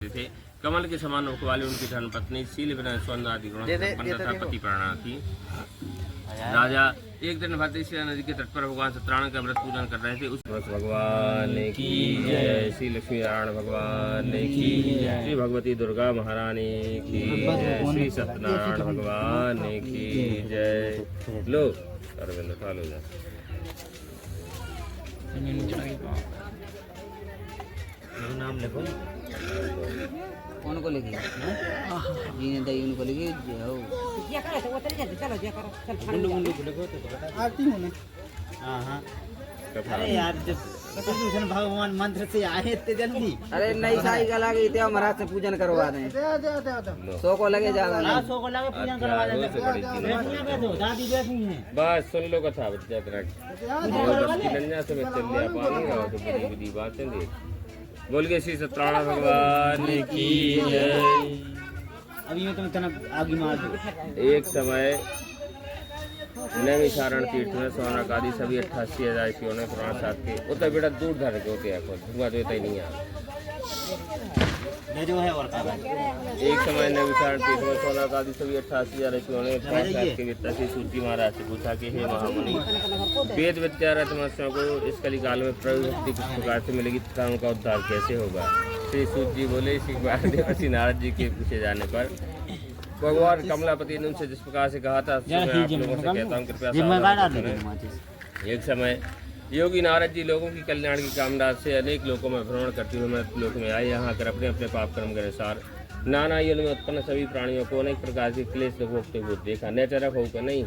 थे। कमल के समान मुख वाली उनकी धर्मपत्नी शील विनय सौंदर्य आदि गुणों से संपन्न तथा पति प्राणा थी। राजा एक दिन भद्रेश्वरी नदी के तट पर भगवान सत्यनारायण का व्रत पूजन कर रहे थे। उस भगवान की जय, श्री लक्ष्मी नारायण भगवान की जय, श्री भगवती दुर्गा महारानी की जय, श्री सत्यनारायण भगवान की जय। लो अरविंद उठा लो जा। नाम लिखो कौन को लिखी जीने दई उनको लिखी हो क्या करे तो वो चले जाते चलो क्या करो चल मुंडू मुंडू को लिखो तो आरती होने हां अरे यार जब कृष्ण भगवान मंत्र से आए इतने जल्दी अरे नई साई का लगे इतने महाराज से पूजन करवा दें दे 100 को लगे ज्यादा ना 100 को लगे पूजन करवा दें दादी बैठी हैं बस सुन लो कथा बच्चा तेरा नन्या से चल लिया पानी रहा तो बड़ी बड़ी बातें दे बोल के श्री सत्यनारायण भगवान की जय। अभी मैं तुम्हें आगे मार दूं। एक समय नैमिषारण तीर्थ में सोनक आदि सभी 88,000 शिवों ने पुराण साथ के उत्तर बेटा दूर धर के होते हैं धुआं देता ही नहीं है जो है और का एक समय नैमिषारण तीर्थ में सोनक आदि सभी 88,000 शिवों ने पुराण साथ के वित्ता से सूची महाराज से पूछा कि हे महामुनि वेद विद्या रत्नमस्यों को इस कली काल में प्रभु भक्ति किस प्रकार से मिलेगी तथा उनका उद्धार कैसे होगा। श्री सूत जी बोले श्री नारद जी के पूछे जाने पर भगवान कमलापति ने उनसे जिस प्रकार से कहा था मैं आप लोगों से कहता हूँ कृपया। एक समय योगी नारद जी लोगों की कल्याण की कामना से अनेक लोकों में भ्रमण करते हुए मैं लोक में आए। यहाँ कर अपने अपने पाप कर्म के अनुसार नाना युग में उत्पन्न सभी प्राणियों को अनेक प्रकार के क्लेश भोगते हुए देखा। नैचरक होकर नहीं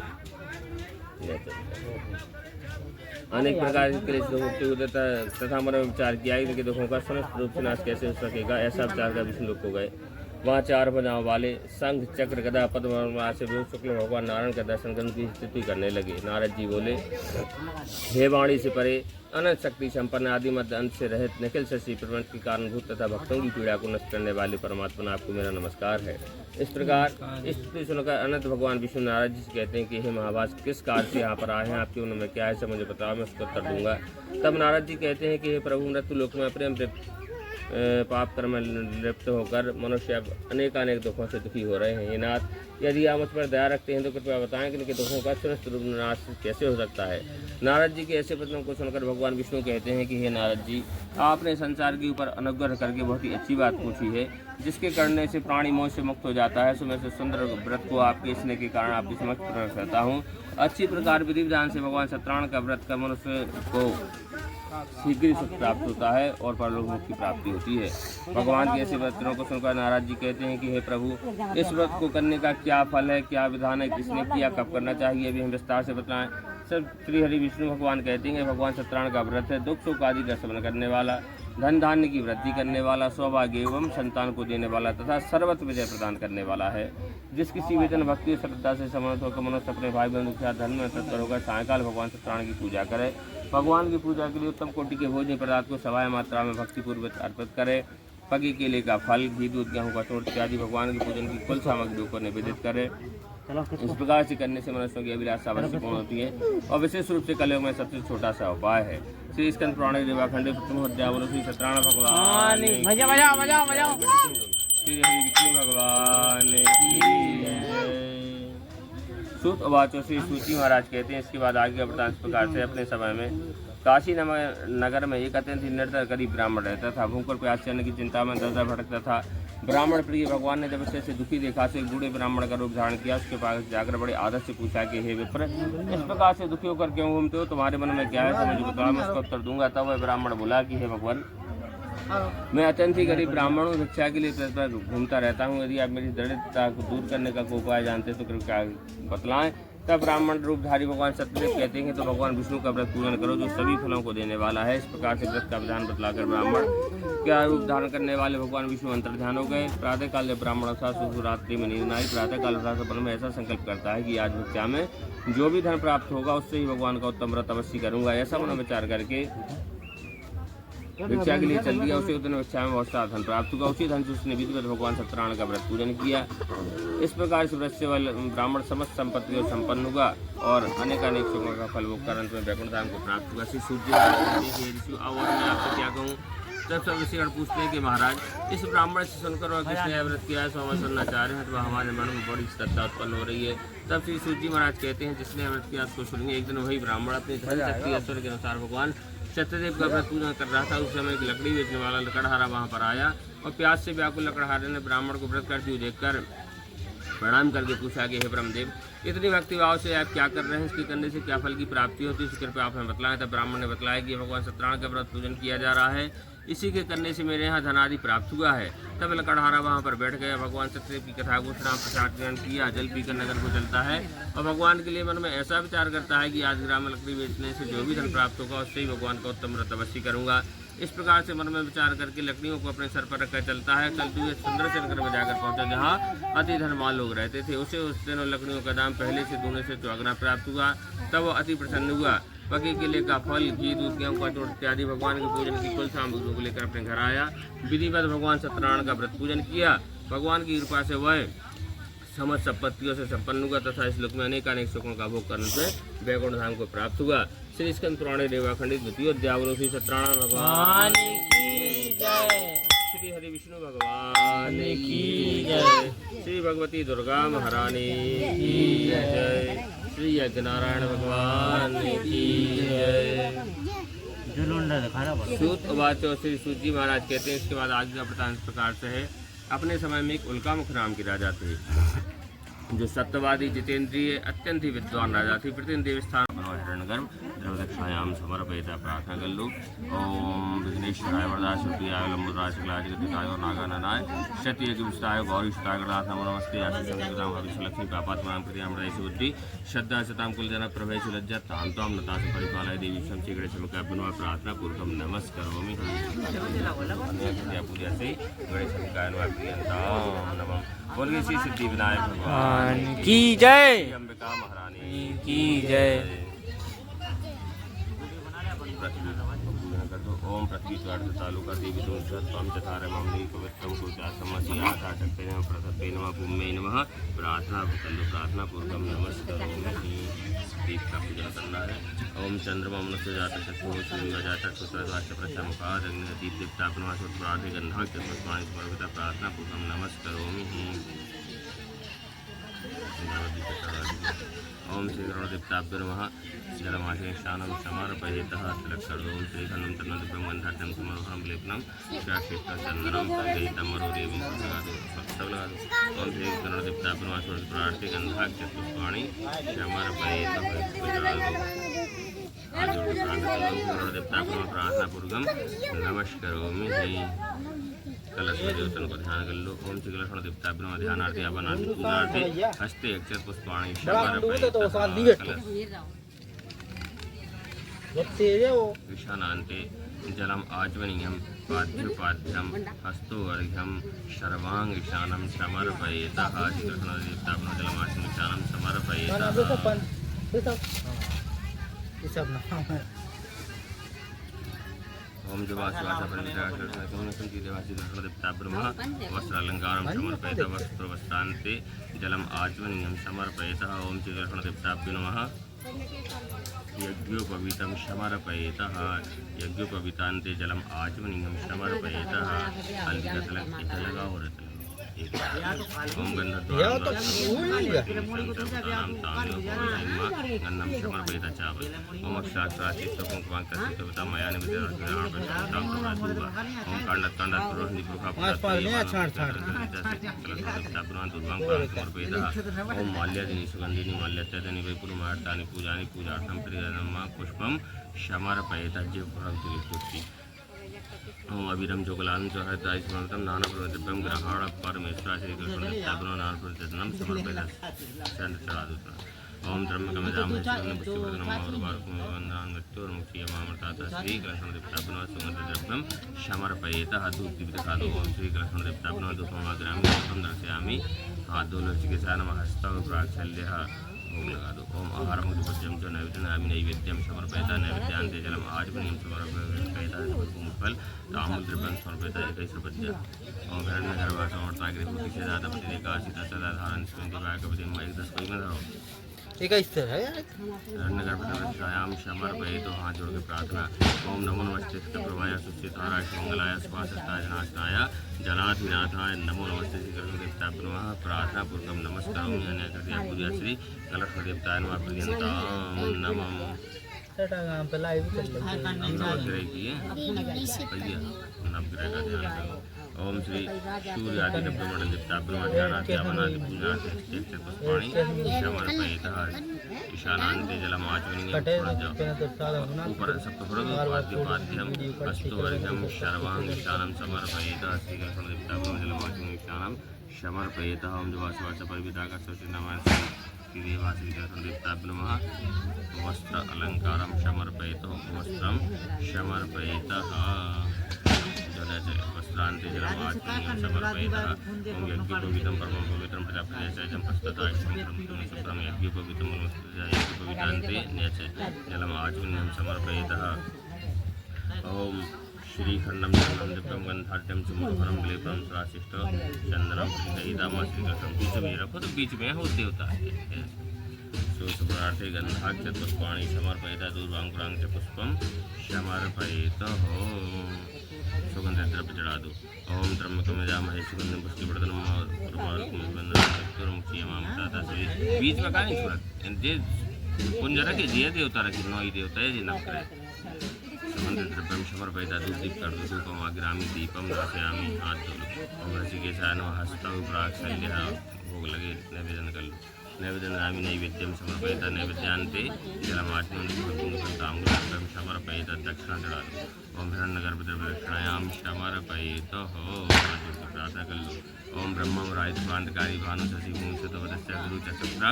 अनेक प्रकार के क्लेश भोगते हुए तथा मन में विचार किया कि दुखों का समस्त रूप से नाश कैसे हो सकेगा। ऐसा विचार का विष्णु लोक को गए। वहाँ 4 भुजाओं वाले शंख चक्र गदा पद्म से शुक्ल भगवान नारायण का दर्शन कर उनकी स्तुति करने लगे। नारद जी बोले हे वाणी से परे अनंत शक्ति संपन्न आदि मध्य अंत से रहित निखिल शशि प्रपंच के कारणभूत तथा भक्तों की पीड़ा को नष्ट करने वाले परमात्मा आपको मेरा नमस्कार है। इस प्रकार स्तुति सुनकर अनंत भगवान विष्णु नारद जी से कहते हैं कि हे महाभास किस कार्य से यहाँ पर आए हैं, आपके उन्होंने क्या है मुझे बताओ, मैं उसका उत्तर दूंगा। तब नारद जी कहते हैं कि हे प्रभु मृत्यु लोक में प्रेम पाप कर्म लिप्त होकर मनुष्य अब अनेक दुखों से दुखी हो रहे हैं। ये नाथ यदि आप मुझ पर दया रखते हैं तो कृपया बताएं कि इनके दुखों का सुनिश्चित रूप नाश कैसे हो सकता है। नारद जी के ऐसे वचनों को सुनकर भगवान विष्णु कहते हैं कि हे नारद जी आपने संसार के ऊपर अनुग्रह करके बहुत ही अच्छी बात पूछी है जिसके करने से प्राणी मोह से मुक्त हो जाता है। सुबह से सुंदर व्रत को आपके स्नेह के कारण आपकी समक्ष रखता हूँ। अच्छी प्रकार विधि विधान से भगवान सत्यनारायण का व्रत कर मनुष्य को शीघ्र ही सुख प्राप्त होता है और परलोक मोक्ष की प्राप्ति होती है। भगवान के ऐसे वचनों को सुनकर नारद जी कहते हैं कि हे प्रभु इस व्रत को करने का क्या फल है, क्या विधान है, किसने किया, कब करना चाहिए, अभी हम विस्तार से बताएं। सब श्री हरि विष्णु भगवान कहते हैं भगवान सत्यनारायण का व्रत है दुख सुख आदि का शमन करने वाला, धन धान्य की वृद्धि करने वाला, सौभाग्य एवं संतान को देने वाला तथा सर्वत्र विजय प्रदान करने वाला है। जिस किसी भी जन भक्ति श्रद्धा से समर्थ होकर मनुष्य अपने भाई बंधु के साथ धर्म में तत्पर होकर सायकाल भगवान सत्यनारायण की पूजा करे। भगवान की पूजा के लिए उत्तम कोटि के भोजन पदार्थ को सवाय मात्रा में भक्तिपूर्वक अर्पित करे। पकी केले का फल, घी, दूध, गेहूं का चोट इत्यादि भगवान के पूजन की कुल सामग्रियों को निवेदित करे। इस प्रकार से करने से मनुष्यों की अभिलाषा अवश्य पूर्ण होती है और विशेष रूप से कलयुग में सबसे छोटा सा उपाय है। श्री स्कंद पुराण रेवाखंड प्रथम अध्याय बोलो श्री सत्यनारायण भगवान श्री विष्णु भगवान सूत उवाचो श्री सूची महाराज कहते हैं इसके बाद आगे का वृत्तांत इस प्रकार से अपने समय में काशी नगर में एक अत्यंत निर्धर गरीब ब्राह्मण रहता था। भूख और प्यास चलने की चिंता में दर भटकता था। ब्राह्मण प्रिय भगवान ने जब से दुखी देखा तो एक बूढ़े ब्राह्मण का रूप धारण किया। उसके पास जाकर बड़े आदर से पूछा कि हे विप्र इस प्रकार से दुखी होकर क्यों घूमते हो, तुम्हारे मन में क्या है, मुझे बताओ, मैं उसका उत्तर दूंगा। तब वह ब्राह्मण बोला कि हे भगवान मैं अत्यंत ही गरीब ब्राह्मण हूँ, शिक्षा के लिए घूमता रहता हूँ। यदि आप मेरी दरिद्रता को दूर करने का कोई उपाय जानते तो कृपया बतलाएं। तब ब्राह्मण रूपधारी भगवान सत्यदेव कहते हैं तो भगवान विष्णु का व्रत पूजन करो जो सभी फलों को देने वाला है। इस प्रकार से व्रत का विधान बतलाकर ब्राह्मण क्या रूप धारण करने वाले भगवान विष्णु अंतर्ध्यान हो गए। प्रातःकाल जब ब्राह्मण रात्रि में नींद आई, प्रातःकाल सफल में ऐसा संकल्प करता है कि आज भिक्षा में जो भी धन प्राप्त होगा उससे ही भगवान का उत्तम व्रत अवश्य करूंगा। ऐसा मन विचार करके भिक्षा के लिए चल दिया। उसे उतने भिक्षा में बहुत सारा धन प्राप्त हुआ। उसी धन से उसने विधिवत भगवान सत्यनारायण का व्रत पूजन किया। इस प्रकार से व्रत से ब्राह्मण समस्त संपत्ति और संपन्न हुआ और अनेक सुखों का फल भोग कर अंत में वैकुंठ धाम को प्राप्त हुआ। श्री सूर्य अब मैं आपसे क्या कहूँ तब सब ऋषिगण पूछते हैं कि महाराज इस ब्राह्मण से सुनकर और किसने व्रत किया है, सो हम सुनना चाह रहे हैं। तो हमारे मन में बड़ी श्रद्धा उत्पन्न हो रही है। तब श्री सूजी महाराज कहते हैं जिसने व्रत किया उसको सुनेंगे। एक दिन वही ब्राह्मण अपनी धन शक्ति ऐश्वर्य के अनुसार भगवान सत्यदेव का व्रत पूजन कर रहा था। उस समय एक लकड़ी बेचने वाला लकड़हारा वहाँ पर आया और प्यास से व्याकुल लकड़हारे ने ब्राह्मण को व्रत करते हुए देखकर प्रणाम करके पूछा कि हे ब्रह्मदेव, इतनी भक्ति भाव से आप क्या कर रहे हैं, इसके करने से क्या फल की प्राप्ति होती है, इसकी कृपया आप हमें बतलाएं। तब ब्राह्मण ने बतलाया कि भगवान सत्यनारायण का व्रत पूजन किया जा रहा है, इसी के करने से मेरे यहाँ धनादि प्राप्त हुआ है। तब लकड़हारा वहाँ पर बैठ गया, भगवान सत्यदेव की कथा को श्राम प्रसाद ग्रहण किया, जल पीकर नगर को चलता है और भगवान के लिए मन में ऐसा विचार करता है कि आज ग्राम में लकड़ी बेचने से जो भी धन प्राप्त होगा उससे ही भगवान का उत्तम व्रत अवश्य करूँगा। इस प्रकार से मन में विचार करके लकड़ियों को अपने सर पर रखकर चलता है। चलते हुए सुंदर से नगर में जाकर पहुंचा जहाँ अति धनवान लोग रहते थे। उसे उस दिनों लकड़ियों का दाम पहले से दूने से चौगुना प्राप्त हुआ। तब वो अति प्रसन्न हुआ। पके केले का फल, घी, दूध, गेहूं का चोट इत्यादि भगवान के पूजन की कुल सामग्रियों को लेकर अपने घर आया। विधिवत भगवान सत्यनारायण का व्रत पूजन किया। भगवान की कृपा से वह समस्त संपत्तियों से संपन्न हुआ तथा इस लोक में अनेक सुखों का भोग करने से वैकुंठ धाम को प्राप्त हुआ। श्री स्कंद पुराणे रेवाखंडित द्वितीय अध्याय श्री सत्यनारायण भगवान की जय, श्री हरि विष्णु भगवान की जय, श्री भगवती दुर्गा महारानी की जय, श्री यज्ञनारायण भगवान की जय। सूत उवाच। श्री सूत जी महाराज कहते हैं इसके बाद आगे का वृत्तांत इस प्रकार से है। अपने समय में एक उल्कामुख नाम के राजा थे जो सत्यवादी जितेंद्रिय अत्यंत ही विद्वान राजा थे। प्रतिदिन देवस्थान हिरण्यगर्भ द्रवदक्षायाम समर्पयता प्रार्थना कर लो। ओम विघ्नेश्वराय वरदाय सुप्रियाय लंबोदराय शुक्लाय जगदीशाय और नागाननाय क्षत्रिय विष्टाय गौरी सुताय गणाथ नमो नमस्ते आशीष संगताम भविष्य लक्ष्मी पापात्मानां प्रतियाम रहि बुद्धि श्रद्धा सताम कुलजन प्रभय लज्जा ताम ताम नता से परिपालय देवी शमशीगणे समकापनवा प्रार्थना पूर्वकम नमस्करोमि। पूजा से गणेश गायनवा प्रियंताम नमः। बोलिए श्री सिद्धि विनायक भगवान की जय, अंबिका महारानी की जय। ओम पृथ्वी तालुका देवी दोषम चतार ममनी पवित्रम पूजा समसी आशा शक्ति नमः प्रसत्ते नमः भूमे नमः। प्रार्थना करो, प्रार्थना पूर्वकम नमस्करोमि। दीप का पूजन करना है। ओम चंद्रमा मनुष्य जात चक्षु सूर्य जात चक्षुरास्य प्रथमुखाद अग्नि दीप दीप्तापनवा सुप्रार्थे गंधा चतुष्पाणि समर्पिता प्रार्थना पूर्वकम नमस्करोमि। ओम श्री गणदेवताभ्यो नमः। जलमाशे स्नानं समर्पयेतः तिलक्षरों श्रीखण्डं तन्नदिव्यं गन्धाढ्यं समर्पणं लेपनं श्रेष्ठचन्दनं तद्गैतमरोदेवीं सगादो सप्तवलादो। ओम श्री गणदेवताभ्यो नमः। प्रार्थी गन्धा चतुष्पाणि समर्पयेतः गणदेवताभ्यो नमः। प्रार्थना पूर्वकं नमस्करोमि। कलश में देवतन को ध्यान कर लो। ओम श्री कलश देवताभ्यो नमः। ध्यानार्थी आवानार्थी पूजार्थी हस्ते अक्षर पुष्पाणि विषानान्ते जलम आचमनीयम पाद्योपाध्यम हस्तो अर्घ्यम सर्वांग ईशानम समर्पयेतः। श्री कृष्ण देवताभ्यो जलमाचमनीयम ईशानम समर्पयेतः। ओम वस्त्रालंकारं समर्पयेतः वस्त्रवस्त्रान्ते जलम आचमनीयं समर्पयेतः। ओम श्री गणदेवताभ्यो नमः। यज्ञोपवीतं समर्पयेतः यज्ञोपवीतान्ते जलम आचमनीयं समर्पयेतः। हल्दी का तिलक इधर लगा और ओम गन्धद्वारं गन्धं समर्पयेतः चावल। ओम अक्षराक्षराचित्तकुङ्कुमाङ्कसितवता मया निवेदितं ओम काण्डात् पुरोहिणी समर्पयेतः। ओम माल्यादिनी सुगन्धिनी माल्यात्यादिनी वैपुरमार्तानि पूजानि पूजार्थं प्रियतमं पुष्पं समर्पयेतः। जीवपुरं ओम अभिरम जोगलान चौहदाय समर्पितं नानाप्रदिव्यं ग्रहाण परमेश्वर श्री कृष्ण देवताभ्यो नानाप्रदिव्यं समर्पयेतः। ओम ब्रह्मकमिदामहेश्वरं पुष्टिवर्धनं महावरवारकुमवन्दान् मृत्योर्मुक्षीयमामृतात् श्री कृष्ण देवताभ्यो सुगन्धद्रव्यं समर्पयेतः। धूप दीपदाखादो। ओम श्री कृष्ण देवताभ्यो धूपमाग्रामि धूपं दर्शयामि। हाथ धो लो चिकित्सा नमः हस्तौ प्राक्षल्यः भोग लगा दो। ओम आहारं मुद्यं च नैवेद्यं नैवेद्यं समर्पयेतः। नैवेद्यान्ते जलम आचमनीयं समर्पयेतः। फूलफल ताम्रद्रव्यं समर्पयेतः। एकैश्वर्पद्य। ओम हिरण्यगर्भः समर्पयेतः। भूतिषेदादपति एकादशी दशधारण स्मृतिवाय कविते एक 10 कोई में धरो हिरण्यगर्भदक्षायाम समर्पयितो हाथ जोड़ के प्रार्थना। ओम नमो नमस्ते प्रभवाय सुचिताराय मंगलाय स्वास्थ्याय नाशनाय जनाधिनाथाय नमो नमस्ते श्री कृष्ण देवता नमः। प्रार्थना पूर्वकम नमस्कारों अन्य कृत्या पूजा श्री कलश देवताय नमः पर्यंताम नमः। नवग्रह का ध्यान करो। ओम श्री सूर्य आदि ब्रह्मंड देवता ब्रह्मज्ञानादि पूजा पुष्पाणि समर्पयितः ईशानान्ते जलमाचमनीयं ऊपर सप्तपुरद्वाद्यपाद्यं वस्तुवर्गं सर्वांग ईशानं समर्पयितः श्री कृष्ण देवता ब्रह्मजलमाचमनीयं ईशानं समर्पयितः। ओम जवासवास परिविदाका सचिनामान श्री कृष्ण देवता नमः। वस्त्र अलंकारं समर्पयितो वस्त्रं समर्पयितः। वस्त्रान्ते जलमाचमनीयं समर्पयितः। ओम यज्ञोपवीतं परमं पवित्रं प्रजापतिं प्रस्तुताय शुभ्रं यज्ञोपवीतं यज्ञोपवीतान्ते न्यचे जलमाचमनीयं समर्पयितः। ओम श्रीखंडम चंदनम दिव्यम गंधाढ्यम सुमधुरम लेपम सुराशिष्ट चंदनम श्रीदामा श्रीकृष्ण बीच में रखो तो बीच में हो देवता सुप्रार्थे गंधाक्ष पुष्पाणि समर्पयिता दूर्वांकुरांग च पुष्पम समर्पयित हो। सुगंध द्रव्य चढ़ा दो। ओम त्र्यंबकम यजामहे सुगंधिं पुष्टिवर्धनम श्री बीच में कहाँ नहीं छोड़ा जे कुंज रखे जे देवता रखे नौ देवता है जे न करे। द्रव्यम समर्पयिता दूध दीप कर दो धूपम अग्रामी दीपम दर्शयामी हाथ धो लो। ओम ऋषिकेशाय नमः हस्तौ प्राक्शैल्यः भोग लगे नैवेद्य कर लो। नैवेद्यामी नैवेद्यम समर्पयिता नैवेद्यान्ते जलमाचमनीयं समर्पयिता दक्षिणा चढ़ा दो। ओम हिरण्यगर्भदक्षिणायां समर्पयित हो प्रार्थना कर लो। ओम ब्रह्मम राजभांतकारी भानु शशि भूषितवदस्य गुरु चक्रा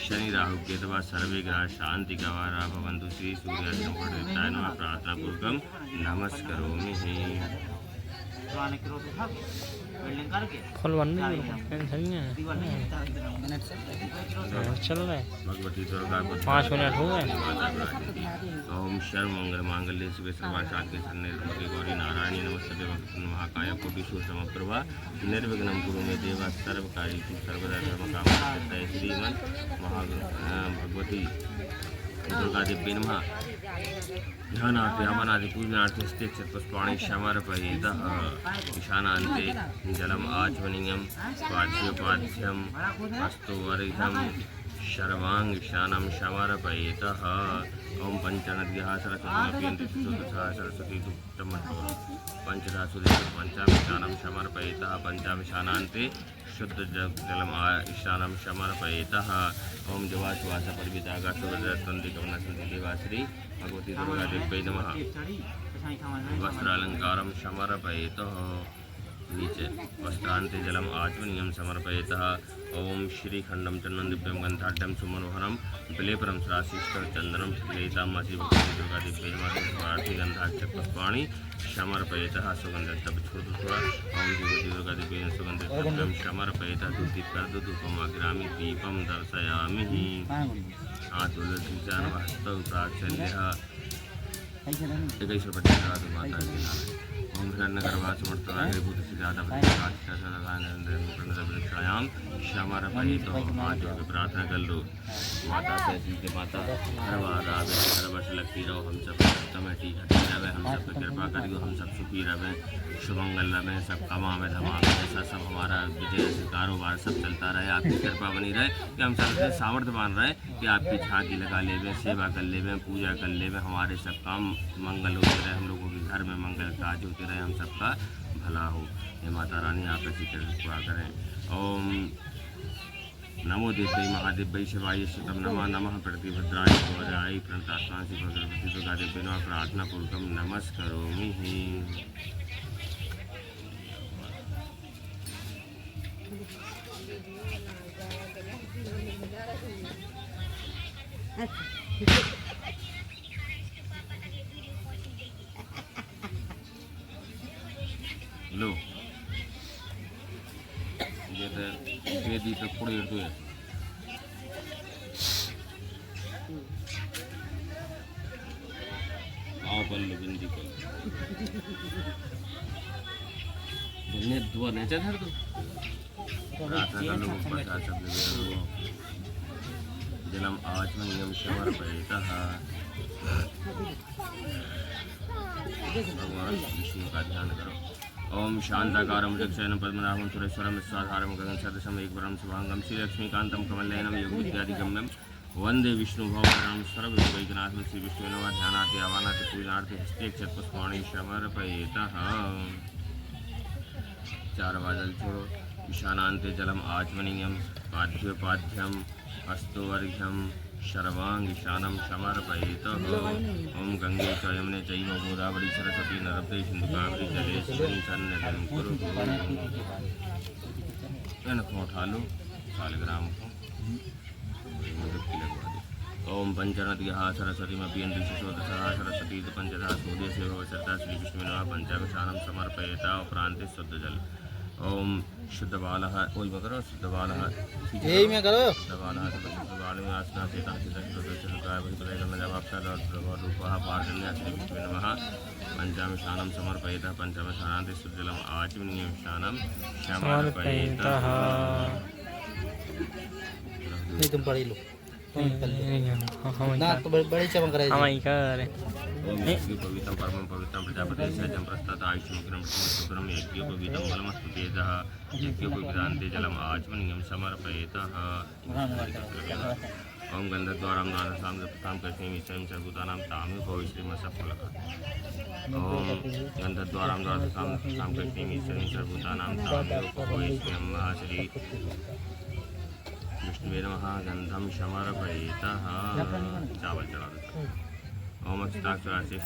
शनि राहु केतवा सर्वे ग्रह शांति गवारा भवन्तु श्री सूर्याय नमः। प्रार्थना पूर्वकम नमस्करोमि। फल बन रही है चल रहा है भगवती दुर्गा 5 मिनट हो गए। ओम शर्म मंगल मांगल्य शिवे सर्वार्थ साधके शरण्ये गौरी नारायणी नमस्ते महाकाय कोटिषु समप्रभा निर्विघ्नं कुरु मे देवा सर्वकार्येषु सर्वदा सर्वकामना श्रीमन् भगवती दुर्गा देवी नमः। ध्यानार्थे हवनादि पूजनार्थे स्थित पुष्पाणि समर्पयितः ईशानान्ते जलम आचमनीयं पाद्योपाध्यं वस्तुवर्गं सर्वांग ईशानं समर्पयितः। ओम पंचनद्यः सरस्वती सरस्वती पंचधा सुदेव पंचामीशानं समर्पयितः। पंचामीशानान्ते शुद्ध जलम ईशानं समर्पयितः। ओम जवासवास परिविदागा सुवर्धतन्दिकवनसन्ति देवाश्री भगवती दुर्गा देव्यै नमः। वस्त्रालंकारं समर्पयितः। नीचे वस्त्रान्ते जलम आचमनीयं समर्पयितः। ओम श्रीखंडम चंदन दिव्यम गंधाढ्यम सुमनोहरम बिलेपरम सुराशिष्ट चंदनम श्रीलेतामा श्री भगवती दुर्गा देव्यै नमः। स्वार्थी गंधाक्ष पुष्पाणि समर्पयितः। सुगंध द्रव्य छोड़ दो थोड़ा। ओम भगवती दुर्गा देव्यै सुगंध द्रव्यम समर्पयितः। दूध दीप कर दो धूपम अग्रामी दीपम दर्शयामि। हाथ तुलसीजान हस्तौ प्राक्शैल्यः 21 रुपये माता के नाम। ओम हिरण्यगर्भा समर्थनाय भूत सिद्धाता प्रतिष्ठायाम समर्पयितो हाथ जोड़ के प्रार्थना कर लो। माता तहसील के माता हरवारावे हरवर्ष लगती रहो हम सब समय ठीक हटी रहे हम सब पे कृपा करियो हम सब सुखी रहे शुभमंगल रहे सब कमा में धमाल ऐसा सब हमारा विजय कारोबार सब चलता रहे आपकी कृपा बनी रहे कि हम सब सामर्थ्य मान रहे कि आपकी झांकी लगा लेवे सेवा कर लेवे पूजा कर लेवे हमारे सब काम मंगल होते रहे हम लोगों के घर में मंगल काज होते रहे हम सबका भला हो। हे माता रानी आप ऐसी कृपा करें। ओम नमो देव्यै महादेव्यै शिवाय सुतम नमः नमः प्रतिभद्राय गौराय प्रणतात्मा श्री भगवती दुर्गा देवी नमः। प्रार्थना पूर्वकम नमस्करोमि। लो ये तो वेदी पे पूरे इर्दू है आओ पल्लू बिंदी को दुनिया दुआ नहीं चाहता तो प्रार्थना कर लो ऊपर का सब ले लो जलम आचमनीयम समर्पयेतः। भगवान विष्णु का ध्यान करो। ओम शांताकारं भुजगशयनं पद्मनाभं सुरेश्वरं विश्वाधारं गगनसदृशं एकवरं शुभांगं श्रीलक्ष्मीकान्तं कमलनयनं योगविद्यादिगम्यं वंदे विष्णु भवनं सर्वविघ्नैकनाथं श्री विष्णु नमः। ध्यानार्थे आवाहनार्थे पूजनार्थे हस्ते क्षतपुष्पाणि समर्पयेतः। 4 बार जल छोड़ो। ईशानान्ते जलम आचमनीयम पाद्योपाध्यम हस्तोवर्घ्यम सर्वांगीशानं समर्पयेतः। ओम गंगे च यमुने चैव गोदावरी सरस्वती नर्मदे सिंधु कावेरी जलेस्मिन् सन्निधिं कुरु। इनको उठा लो, शालिग्राम को मोदक लगवा दो। ओम पंचनद्यः सरस्वतीमपि शिशोदशः सरस्वती पंचधा सूर्य से भवसरता श्री विष्णु नमः। पंचाभिषाणं समर्पयेता उपरांते शुद्ध जल। ओम शुद्ध बालः कोई मकरो शुद्ध बालः यही में करो शुद्ध बालः शुद्ध बाल में आसना चेतन चित्त शुद्ध काय भई प्रगण जब आपका प्रभव रूपः पार्जन्य श्री विष्णु नमः। पंचाभिषाणं समर्पयेतः। पंचमशानान्ते शुद्ध जलम आचमनीयं शानं समर्पयेतः। नहीं तुम पढ़ी लो ना तो बड़ी चमक रही हम ही कर ओम यज्ञ पवित्रं परमं पवित्रं प्रजापति सजं प्रस्तत आयुष्यमुग्रं सुग्रं यज्ञ पवित्रं बलमस्तुतेजः। यज्ञ पवित्रान्ते जलम आचमनीयं समर्पयेतः। ओम गन्धद्वारां द्वादशां जपतां कृष्णीं स्वयं सर्वभूतानां तामेव भविष्यमसफलः। ओम गन्धद्वारां द्वादशां जपतां कृष्णीं स्वयं सर्वभूतानां तामेव भविष्यमश्री विष्णुवे नमः। गन्धं समर्पयेतः। चावल चढ़ा दो। ओम अक्षताक्षराशि